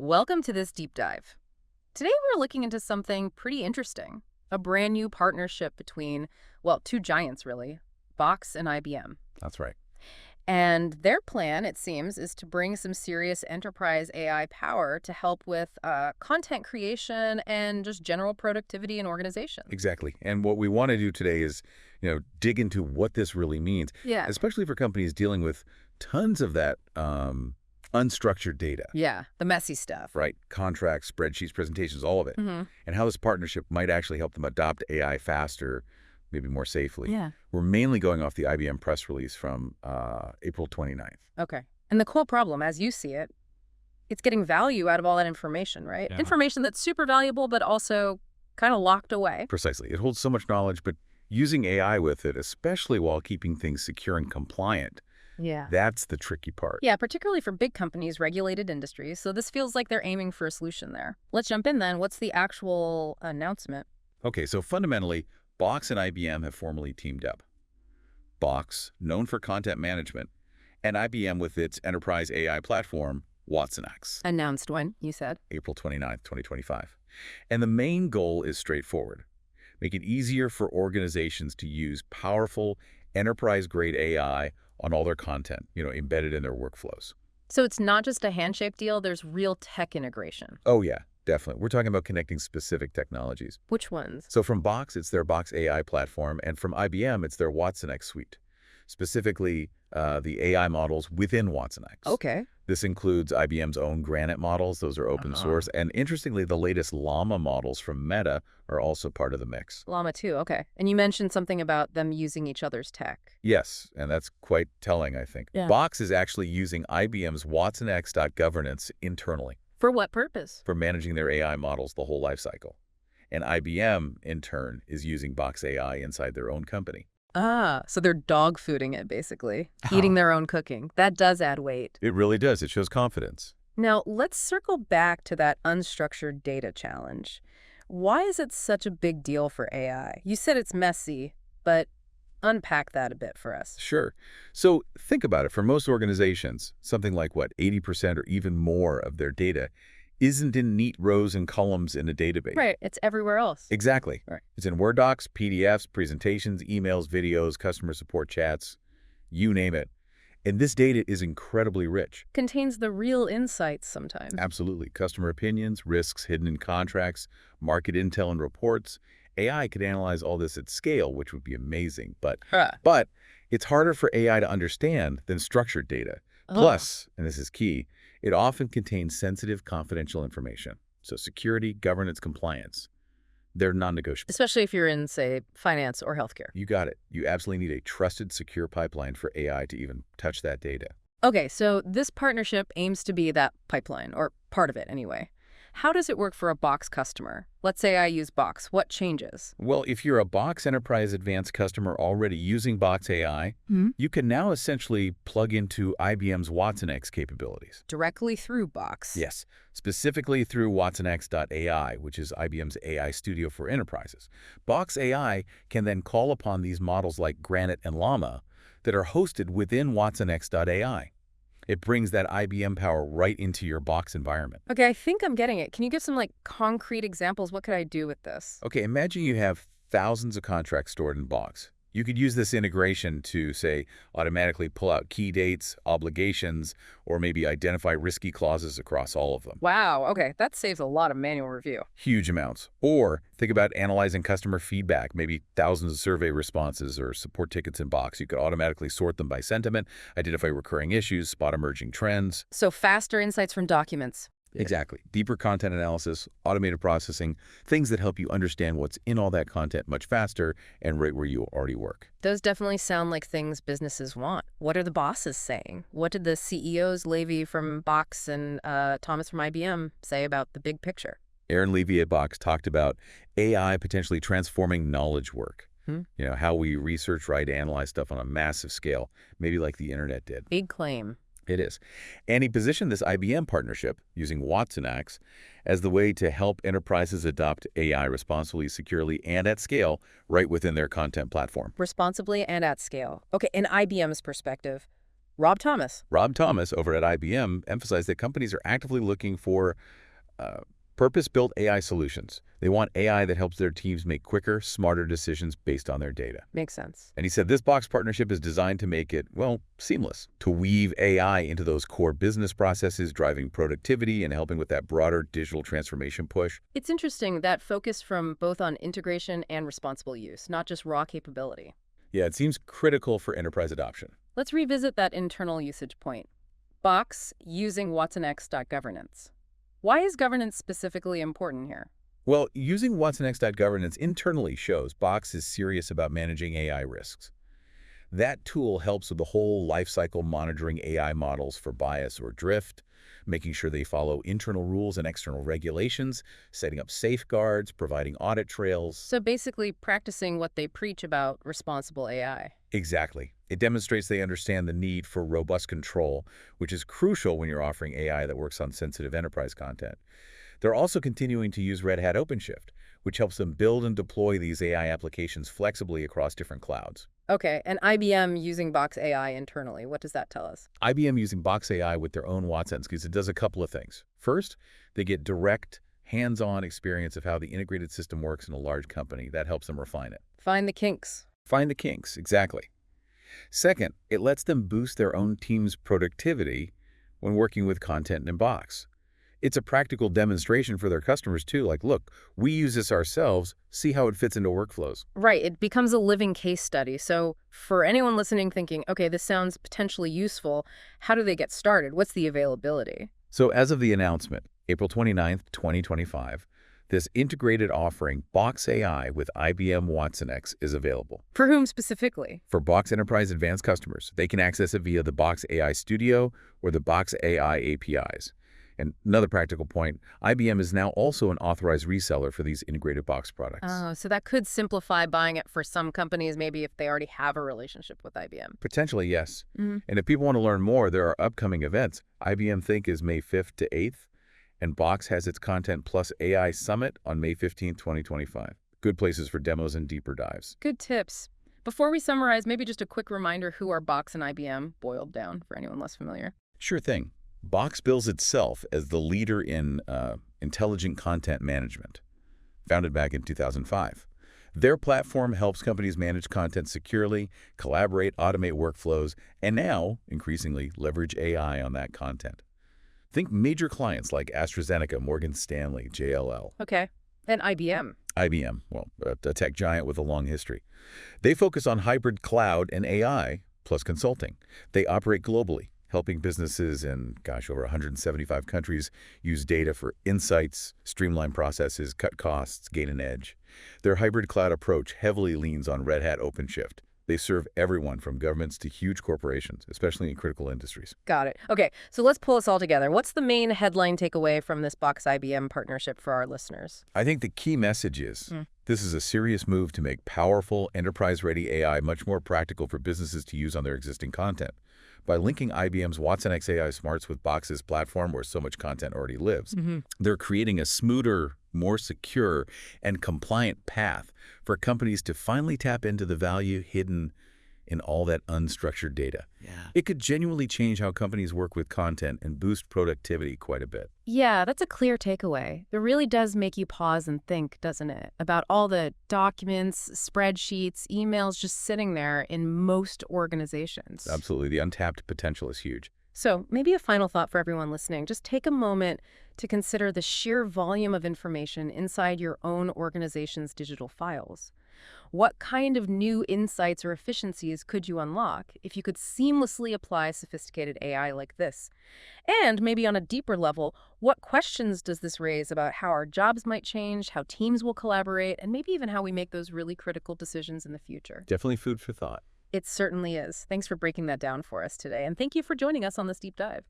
Welcome to this deep dive. Today we're looking into something pretty interesting, a brand new partnership between, well, two giants really, Box and IBM. That's right. And their plan, it seems, is to bring some serious enterprise AI power to help with content creation and just general productivity in organizations. Exactly. And what we want to do today is, dig into what this really means, Yeah. especially for companies dealing with tons of that unstructured data, Yeah, the messy stuff. right? Contracts, spreadsheets, presentations, all of it. Mm-hmm. And how this partnership might actually help them adopt AI faster, maybe more safely. Yeah. We're mainly going off the IBM press release from April 29th. Okay. And the core problem, as you see it, it's getting value out of all that information, right? Yeah. Information that's super valuable, but also kind of locked away. Precisely. It holds so much knowledge, but using AI with it, especially while keeping things secure and compliant, Yeah. that's the tricky part. Yeah, particularly for big companies, regulated industries. So this feels like they're aiming for a solution there. Let's jump in then. What's the actual announcement? Okay, so fundamentally, Box and IBM have formally teamed up. Box, known for content management, and IBM with its enterprise AI platform, Watsonx, Announced when, you said? April 29th, 2025. And the main goal is straightforward. Make it easier for organizations to use powerful, enterprise-grade AI on all their content, embedded in their workflows. So it's not just a handshake deal, there's real tech integration. Oh yeah, definitely. We're talking about connecting specific technologies. Which ones? So from Box, it's their Box AI platform, and from IBM, it's their Watsonx suite, specifically the AI models within Watsonx. Okay. This includes IBM's own Granite models. Those are open source. And interestingly, the latest Llama models from Meta are also part of the mix. Llama 2, okay. And you mentioned something about them using each other's tech. Yes, and that's quite telling, I think. Yeah. Box is actually using IBM's Watsonx.governance internally For what purpose? for managing their AI models the whole lifecycle. And IBM, in turn, is using Box AI inside their own company. Ah, so they're dog fooding it, basically. Eating their own cooking. That does add weight. It really does. It shows confidence. Now, let's circle back to that unstructured data challenge. Why is it such a big deal for AI? You said it's messy, but unpack that a bit for us. Sure. So think about it. For most organizations, something like, 80% or even more of their data isn't in neat rows and columns in a database. Right, it's everywhere else. Exactly. Right. It's in Word docs, PDFs, presentations, emails, videos, customer support chats, you name it. And this data is incredibly rich. Contains the real insights sometimes. Absolutely. Customer opinions, risks hidden in contracts, market intel and reports. AI could analyze all this at scale, which would be amazing. But it's harder for AI to understand than structured data. Plus, and this is key, it often contains sensitive, confidential information. So security, governance, compliance, they're non-negotiable. Especially if you're in, say, finance or healthcare. You got it. You absolutely need a trusted, secure pipeline for AI to even touch that data. Okay, so this partnership aims to be that pipeline, or part of it anyway. How does it work for a Box customer? Let's say I use Box. What changes? Well, if you're a Box Enterprise Advanced customer already using Box AI, you can now essentially plug into IBM's Watsonx capabilities. Directly through Box. Yes, specifically through Watsonx.ai, which is IBM's AI studio for enterprises. Box AI can then call upon these models like Granite and Llama that are hosted within Watsonx.ai. It brings that IBM power right into your Box environment. Okay, I think I'm getting it. Can you give some concrete examples? What could I do with this? Okay, imagine you have thousands of contracts stored in Box. You could use this integration to, say, automatically pull out key dates, obligations, or maybe identify risky clauses across all of them. Wow, okay, that saves a lot of manual review. Huge amounts. Or think about analyzing customer feedback, maybe thousands of survey responses or support tickets in Box. You could automatically sort them by sentiment, identify recurring issues, spot emerging trends. So faster insights from documents. Exactly. Deeper content analysis, automated processing, things that help you understand what's in all that content much faster and right where you already work. Those definitely sound like things businesses want. What are the bosses saying? What did the CEOs, Levy from Box and Thomas from IBM, say about the big picture? Aaron Levy at Box talked about AI potentially transforming knowledge work. How we research, write, analyze stuff on a massive scale, maybe like the internet did. Big claim. It is. And he positioned this IBM partnership using Watsonx as the way to help enterprises adopt AI responsibly, securely, and at scale right within their content platform. Responsibly and at scale. Okay, in IBM's perspective, Rob Thomas. Rob Thomas over at IBM emphasized that companies are actively looking for uh, purpose-built AI solutions. They want AI that helps their teams make quicker, smarter decisions based on their data. Makes sense. And he said this Box partnership is designed to make it, well, seamless, to weave AI into those core business processes, driving productivity and helping with that broader digital transformation push. It's interesting that focus from both on integration and responsible use, not just raw capability. Yeah, it seems critical for enterprise adoption. Let's revisit that internal usage point. Box using Watsonx.governance. Why is governance specifically important here? Well, using Watsonx.governance internally shows Box is serious about managing AI risks. That tool helps with the whole lifecycle monitoring AI models for bias or drift, making sure they follow internal rules and external regulations, setting up safeguards, providing audit trails. So basically practicing what they preach about responsible AI. Exactly. It demonstrates they understand the need for robust control, which is crucial when you're offering AI that works on sensitive enterprise content. They're also continuing to use Red Hat OpenShift, which helps them build and deploy these AI applications flexibly across different clouds. Okay, and IBM using Box AI internally. What does that tell us? IBM using Box AI with their own Watsons because it does a couple of things. First, they get direct, hands-on experience of how the integrated system works in a large company. That helps them refine it. Find the kinks. Find the kinks, exactly. Second, it lets them boost their own team's productivity when working with content in Box. It's a practical demonstration for their customers too, like, look, we use this ourselves, see how it fits into workflows. Right, it becomes a living case study. So for anyone listening thinking, okay, this sounds potentially useful, how do they get started? What's the availability? So as of the announcement, April 29th, 2025, this integrated offering, Box AI with IBM Watsonx, is available. For whom specifically? For Box Enterprise Advanced customers, they can access it via the Box AI Studio or the Box AI APIs. And another practical point, IBM is now also an authorized reseller for these integrated Box products. Oh, so that could simplify buying it for some companies, maybe if they already have a relationship with IBM. Potentially, yes. Mm-hmm. And if people want to learn more, there are upcoming events. IBM Think is May 5th to 8th, and Box has its Content Plus AI Summit on May 15th, 2025. Good places for demos and deeper dives. Good tips. Before we summarize, maybe just a quick reminder who are Box and IBM, boiled down for anyone less familiar. Sure thing. Box bills itself as the leader in intelligent content management, founded back in 2005. Their platform helps companies manage content securely, collaborate, automate workflows, and now, increasingly, leverage AI on that content. Think major clients like AstraZeneca, Morgan Stanley, JLL. Okay. And IBM. IBM, well, a tech giant with a long history. They focus on hybrid cloud and AI plus consulting. They operate globally, helping businesses in, over 175 countries use data for insights, streamline processes, cut costs, gain an edge. Their hybrid cloud approach heavily leans on Red Hat OpenShift. They serve everyone from governments to huge corporations, especially in critical industries. Got it. Okay, so let's pull this all together. What's the main headline takeaway from this Box IBM partnership for our listeners? I think the key message is this is a serious move to make powerful, enterprise-ready AI much more practical for businesses to use on their existing content. By linking IBM's Watsonx AI Smarts with Box's platform where so much content already lives, they're creating a smoother, more secure, and compliant path for companies to finally tap into the value hidden in all that unstructured data. Yeah. It could genuinely change how companies work with content and boost productivity quite a bit. Yeah, that's a clear takeaway. It really does make you pause and think, doesn't it, about all the documents, spreadsheets, emails just sitting there in most organizations. Absolutely. The untapped potential is huge. So maybe a final thought for everyone listening. Just take a moment to consider the sheer volume of information inside your own organization's digital files. What kind of new insights or efficiencies could you unlock if you could seamlessly apply sophisticated AI like this? And maybe on a deeper level, what questions does this raise about how our jobs might change, how teams will collaborate, and maybe even how we make those really critical decisions in the future? Definitely food for thought. It certainly is. Thanks for breaking that down for us today, and thank you for joining us on this deep dive.